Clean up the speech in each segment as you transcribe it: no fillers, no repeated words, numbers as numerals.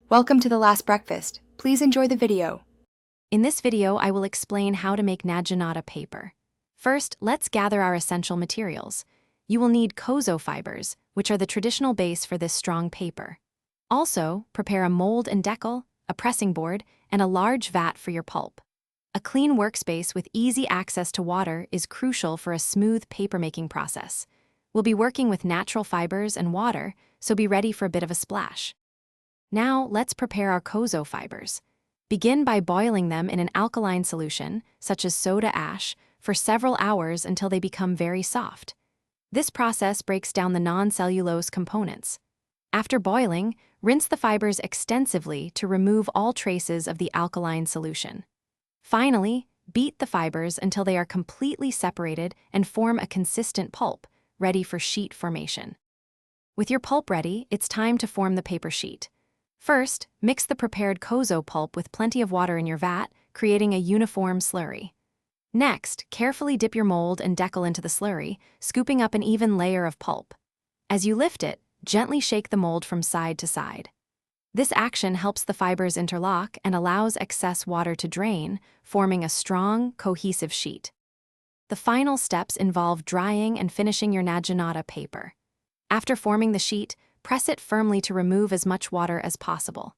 Welcome to the last breakfast. Please enjoy the video. In this video, I will explain how to make Naginata paper. First, let's gather our essential materials. You will need kozo fibers, which are the traditional base for this strong paper. Also, prepare a mold and decal, a pressing board, and a large vat for your pulp. A clean workspace with easy access to water is crucial for a smooth papermaking process. We'll be working with natural fibers and water, so be ready for a bit of a splash. Now, let's prepare our kozo fibers. Begin by boiling them in an alkaline solution, such as soda ash, for several hours until they become very soft. This process breaks down the non-cellulose components. After boiling, rinse the fibers extensively to remove all traces of the alkaline solution. Finally, beat the fibers until they are completely separated and form a consistent pulp, ready for sheet formation. With your pulp ready, it's time to form the paper sheet. First, mix the prepared kozo pulp with plenty of water in your vat, creating a uniform slurry. Next, carefully dip your mold and decal into the slurry, scooping up an even layer of pulp. As you lift it, gently shake the mold from side to side. This action helps the fibers interlock and allows excess water to drain, forming a strong, cohesive sheet. The final steps involve drying and finishing your Naginata paper. After forming the sheet, press it firmly to remove as much water as possible.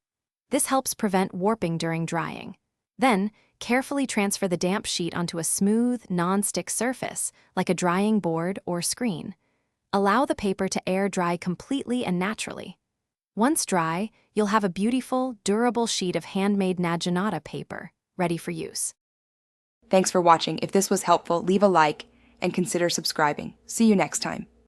This helps prevent warping during drying. Then, carefully transfer the damp sheet onto a smooth, non-stick surface, like a drying board or screen. Allow the paper to air dry completely and naturally. Once dry, you'll have a beautiful, durable sheet of handmade Naginata paper, ready for use. Thanks for watching. If this was helpful, leave a like and consider subscribing. See you next time.